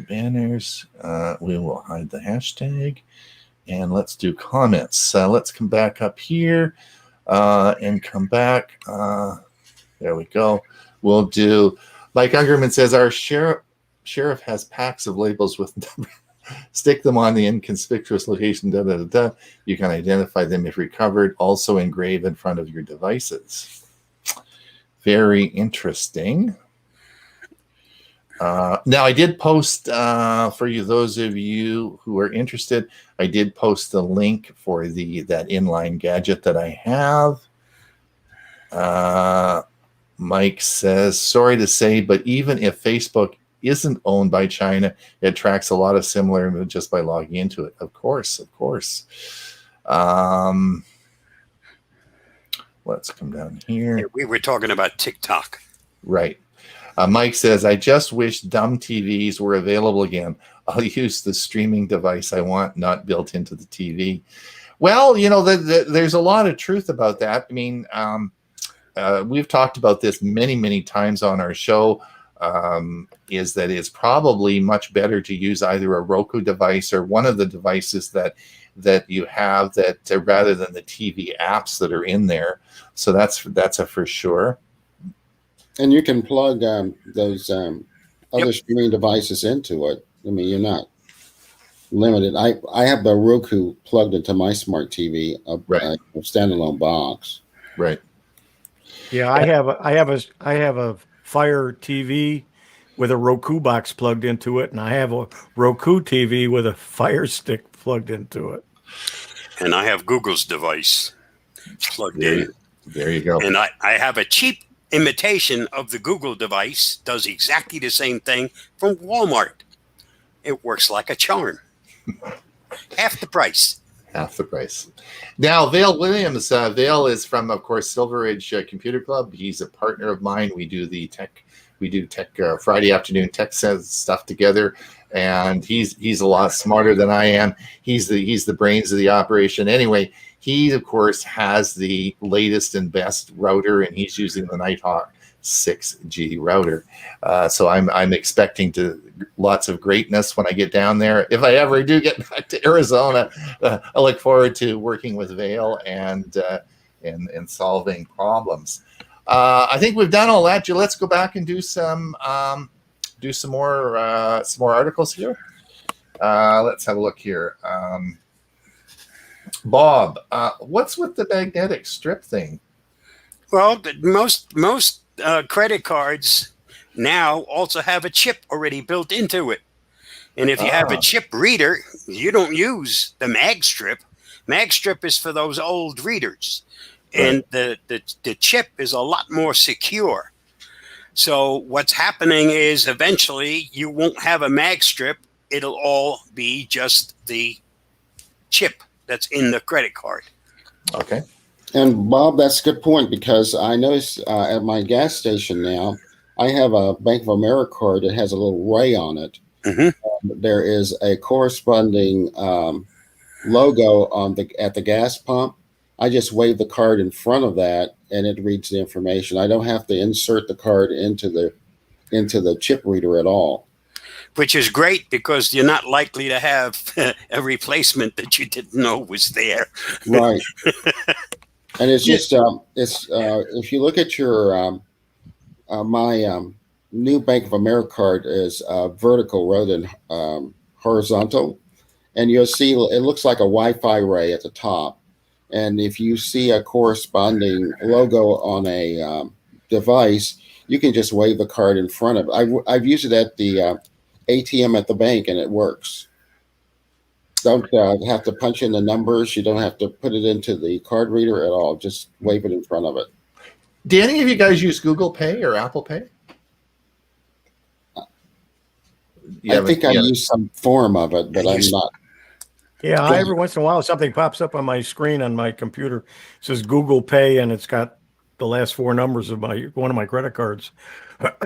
banners. We will hide the hashtag, and let's do comments. Let's come back up here and come back. There we go. We'll do. Mike Ungerman says our sheriff has packs of labels with numbers. Stick them on the inconspicuous location. Da, da, da, da. You can identify them if recovered. Also engrave in front of your devices. Very interesting. Now, I did post for you, those of you who are interested, I did post the link for that inline gadget that I have. Mike says, sorry to say, but even if Facebook isn't owned by China, it tracks a lot of similar just by logging into it. Of course. Let's come down here. We were talking about TikTok. Right. Mike says, I just wish dumb TVs were available again. I'll use the streaming device I want, not built into the TV. Well, there's a lot of truth about that. I mean, we've talked about this many, many times on our show. Is that it's probably much better to use either a Roku device or one of the devices that that you have that rather than the TV apps that are in there. So that's a for sure. And you can plug those other streaming devices into it. I mean, you're not limited. I have the Roku plugged into my smart TV, a standalone box. Right. Yeah, I have a Fire TV with a Roku box plugged into it, and I have a Roku TV with a Fire Stick plugged into it. And I have Google's device plugged in. There you go. And I have a cheap imitation of the Google device, does exactly the same thing from Walmart. It works like a charm. Half the price. Half the price. Now, Vale Williams. Vale is from, of course, Silver Ridge Computer Club. He's a partner of mine. We do tech Friday afternoon tech stuff together, and he's a lot smarter than I am. He's the brains of the operation. Anyway, he of course has the latest and best router, and he's using the Nighthawk 6G router. So I'm expecting lots of greatness when I get down there. If I ever do get back to Arizona, I look forward to working with Vale and solving problems. I think we've done all that. Let's go back and do some more articles here. Let's have a look here. Bob, what's with the magnetic strip thing? Well, most credit cards now also have a chip already built into it. And if you have a chip reader, you don't use the mag strip. Mag strip is for those old readers. And the chip is a lot more secure. So what's happening is eventually you won't have a mag strip. It'll all be just the chip that's in the credit card. Okay. And Bob, that's a good point, because I noticed at my gas station now, I have a Bank of America card that has a little ray on it. Mm-hmm. There is a corresponding logo at the gas pump. I just wave the card in front of that, and it reads the information. I don't have to insert the card into the chip reader at all. Which is great, because you're not likely to have a replacement that you didn't know was there. Right. And it's just if you look at your my new Bank of America card is vertical rather than horizontal, and you'll see it looks like a Wi-Fi ray at the top. And if you see a corresponding logo on a device, you can just wave the card in front of it. I've used it at the ATM at the bank, and it works. Don't have to punch in the numbers. You don't have to put it into the card reader at all. Just wave it in front of it. Do any of you guys use Google Pay or Apple Pay? I think I use some form of it, but I'm not. Yeah, every once in a while something pops up on my screen on my computer. It says Google Pay, and it's got the last four numbers of one of my credit cards,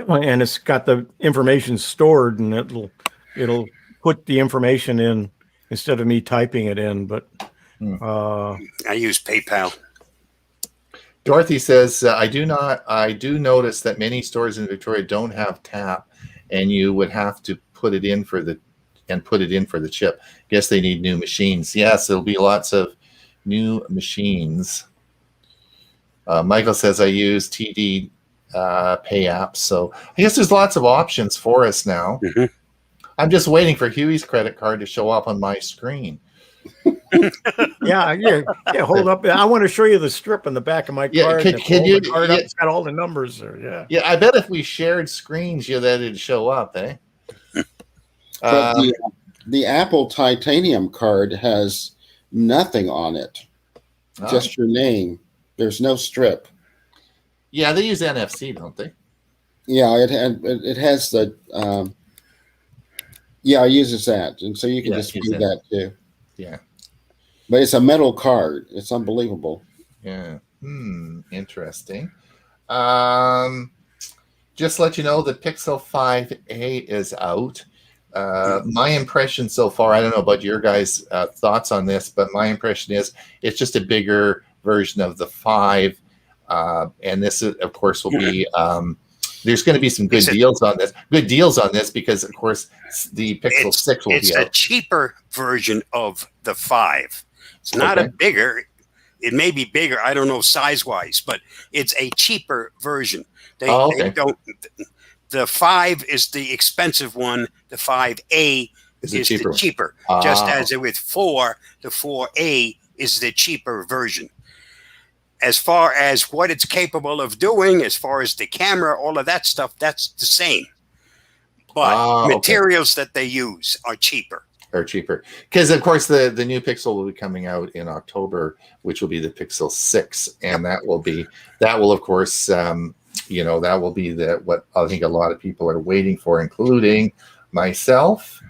and it's got the information stored, and it'll put the information in instead of me typing it in. But I use PayPal. Dorothy says, I do notice that many stores in Victoria don't have tap, and you would have to put it in for the chip. Guess they need new machines. Yes, there'll be lots of new machines. Michael says, I use TD Pay apps. So I guess there's lots of options for us now. Mm-hmm. I'm just waiting for Hewie's credit card to show up on my screen. Yeah. Hold up. I want to show you the strip in the back of my card. Can you? It's got all the numbers there. Yeah. Yeah, I bet if we shared screens, that it'd show up, eh? But the Apple Titanium card has nothing on it, just your name. There's no strip. Yeah, they use NFC, don't they? Yeah, it has the. It uses that, and so you can just do that too. Yeah, but it's a metal card. It's unbelievable. Yeah. Interesting. Just let you know the Pixel 5a is out. My impression so far, I don't know about your guys' thoughts on this, but my impression is it's just a bigger version of the 5. And this, of course, will be, there's going to be some good deals on this because, of course, the Pixel 6 will be out. It's a cheaper version of the 5. It's not Okay. a bigger. It may be bigger. I don't know size-wise, but it's a cheaper version. They Okay. don't. The 5 is the expensive one. The 5A Is is it cheaper? the cheaper. Ah. Just as with 4, the 4A is the cheaper version. As far as what it's capable of doing, as far as the camera, all of that stuff, that's the same. But Okay. materials that they use are cheaper. Are cheaper because, of course, the new Pixel will be coming out in October, which will be the Pixel 6, and that will, of course, that will be what I think a lot of people are waiting for, including myself.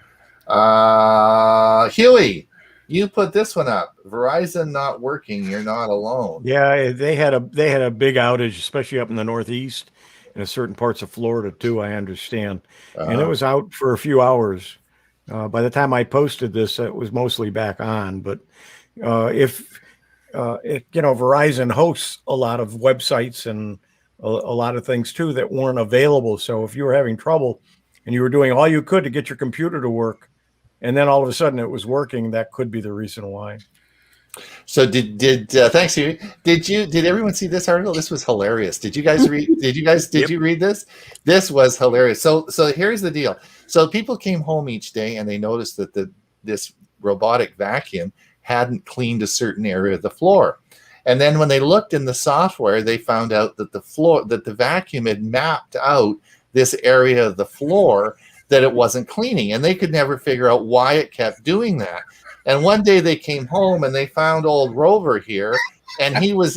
Hewie, you put this one up. Verizon not working. You're not alone. Yeah, they had a big outage, especially up in the Northeast and in certain parts of Florida too. I understand, and it was out for a few hours. By the time I posted this, it was mostly back on. But Verizon hosts a lot of websites and a lot of things too that weren't available. So if you were having trouble and you were doing all you could to get your computer to work, and then all of a sudden it was working, that could be the reason why. So thanks, Hewie. Did everyone see this article? This was hilarious. Did you guys read? Did you read this? This was hilarious. So here's the deal. So people came home each day and they noticed that this robotic vacuum hadn't cleaned a certain area of the floor. And then when they looked in the software, they found out that the vacuum had mapped out this area of the floor that it wasn't cleaning, and they could never figure out why it kept doing that. And one day they came home and they found old Rover here, and he was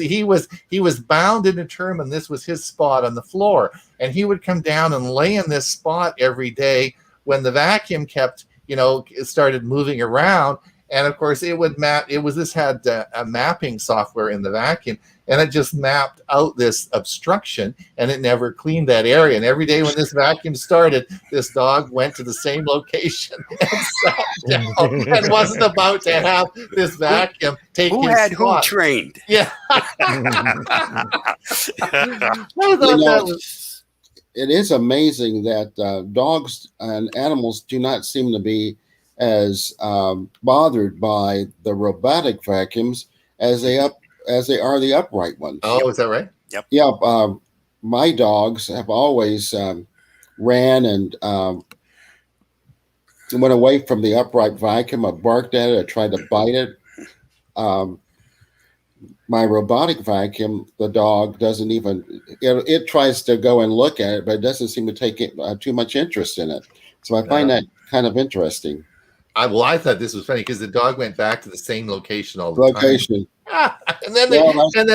bound and determined this was his spot on the floor, and he would come down and lay in this spot every day when the vacuum kept, it started moving around. And of course, it would map. This had a mapping software in the vacuum, and it just mapped out this obstruction, and it never cleaned that area. And every day when this vacuum started, this dog went to the same location and sat down and wasn't about to have this vacuum take Who his had spot. who trained? Yeah. It is amazing that dogs and animals do not seem to be as bothered by the robotic vacuums as they are the upright ones. Oh, is that right? Yep. Yeah. My dogs have always ran and went away from the upright vacuum. I barked at it. I tried to bite it. My robotic vacuum, the dog doesn't even. It tries to go and look at it, but it doesn't seem to take too much interest in it. So I find that kind of interesting. I thought this was funny because the dog went back to the same location all the time. And then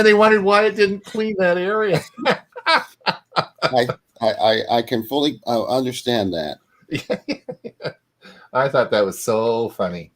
they wondered why it didn't clean that area. I can fully understand that. I thought that was so funny.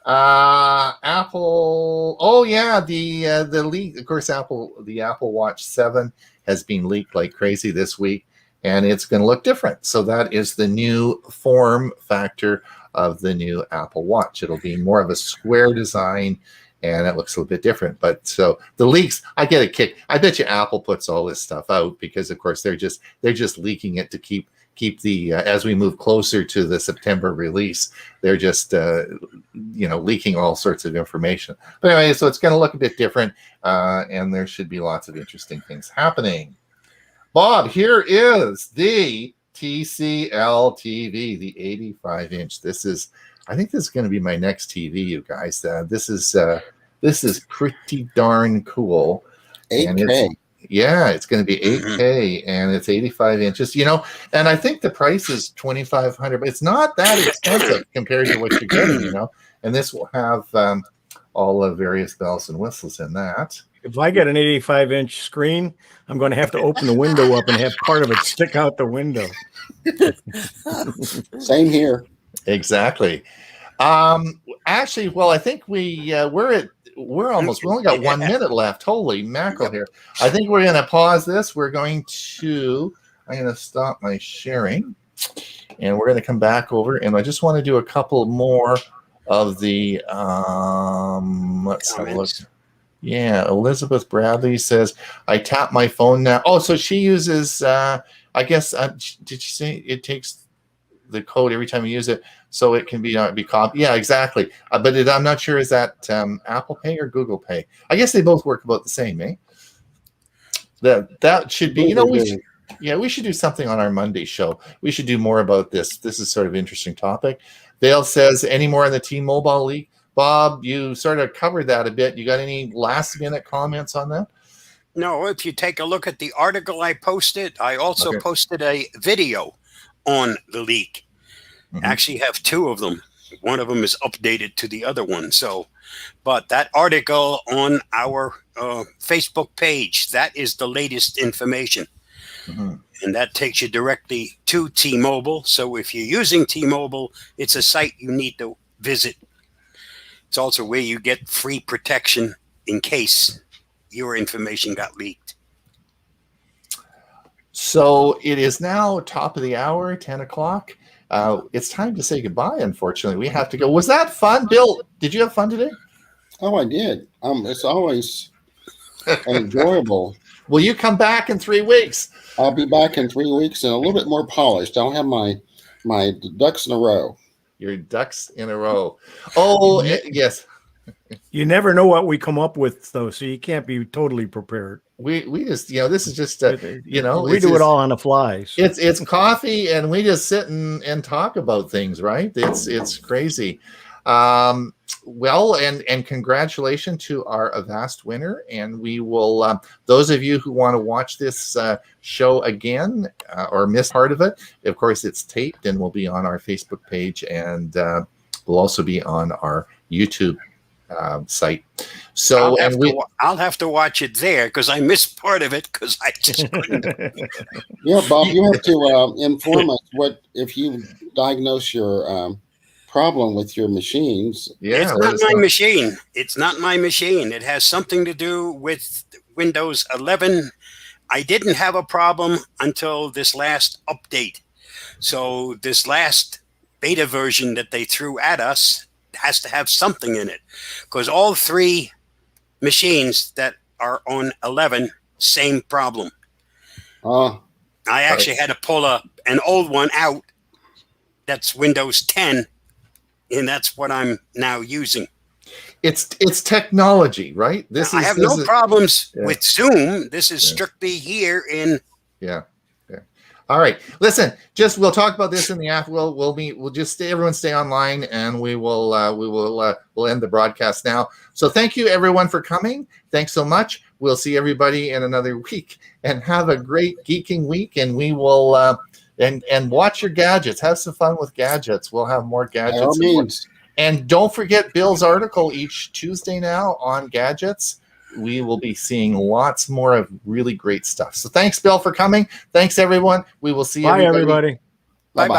Apple. Oh yeah, the leak. Of course, the Apple Watch 7 has been leaked like crazy this week, and it's going to look different. So that is the new form factor of the new Apple Watch. It'll be more of a square design, and it looks a little bit different. But so the leaks, I get a kick. I bet you Apple puts all this stuff out because, of course, they're just leaking it to keep the as we move closer to the September release. They're just leaking all sorts of information. But anyway, so it's going to look a bit different, and there should be lots of interesting things happening. Bob, here is the TCL TV, the 85-inch. I think this is going to be my next TV, you guys. This is pretty darn cool. 8K. It's going to be 8K, and it's 85 inches. And I think the price is $2,500, but it's not that expensive compared to what you're getting. And this will have all the various bells and whistles in that. If I get an 85-inch screen, I'm going to have to open the window up and have part of it stick out the window. Same here. Exactly. Actually, well, I think we're almost. We only got 1 minute left. Holy mackerel here! I think we're going to pause this. I'm going to stop my sharing, and we're going to come back over. And I just want to do a couple more of the. Let's have a look. Yeah, Elizabeth Bradley says, I tap my phone now. Oh, so she uses, I guess, did she say it takes the code every time you use it, so it can be copied. Yeah, exactly. But I'm not sure, is that Apple Pay or Google Pay? I guess they both work about the same, eh? That should be. You know, we should do something on our Monday show. We should do more about this. This is sort of interesting topic. Dale says, any more on the T-Mobile leak? Bob, you sort of covered that a bit. You got any last minute comments on that? No, if you take a look at the article I posted, I also posted a video on the leak. Actually have two of them. One of them is updated to the other one. So, but that article on our Facebook page, that is the latest information. And that takes you directly to T-Mobile. So if you're using T-Mobile, it's a site you need to visit. It's also where you get free protection in case your information got leaked. So it is now top of the hour, 10 o'clock. It's time to say goodbye, unfortunately. We have to go. Was that fun? Bill, did you have fun today? Oh, I did. It's always enjoyable. Will you come back in 3 weeks? I'll be back in 3 weeks and a little bit more polished. I'll have my ducks in a row. Your ducks in a row. Oh, yes. You never know what we come up with, though, so you can't be totally prepared. We just, this is just, we do it all on the fly. So. It's coffee, and we just sit and talk about things, right? It's crazy. Well, and congratulations to our Avast winner. And we will, those of you who want to watch this show again or miss part of it, of course, it's taped and will be on our Facebook page, and will also be on our YouTube site. So I'll have to watch it there because I missed part of it because I just couldn't. Yeah, Bob, you have to inform us what if you diagnose your problem with your machines. Yeah, it's not my machine. It's not my machine. It has something to do with Windows 11. I didn't have a problem until this last update. So this last beta version that they threw at us has to have something in it, because all three machines that are on 11, same problem. I actually had to pull an old one out that's Windows 10, and that's what I'm now using. It's technology, right? I have no problems with Zoom. This is strictly here in. Yeah. All right. Listen, we'll talk about this in the app. We'll meet. We'll just everyone stay online, and we'll end the broadcast now. So thank you everyone for coming. Thanks so much. We'll see everybody in another week, and have a great geeking week. And we will and watch your gadgets. Have some fun with gadgets. We'll have more gadgets. And don't forget Bill's article each Tuesday now on gadgets. We will be seeing lots more of really great stuff. So thanks, Bill, for coming. Thanks, everyone. We will see you. Bye, everybody. Bye-bye.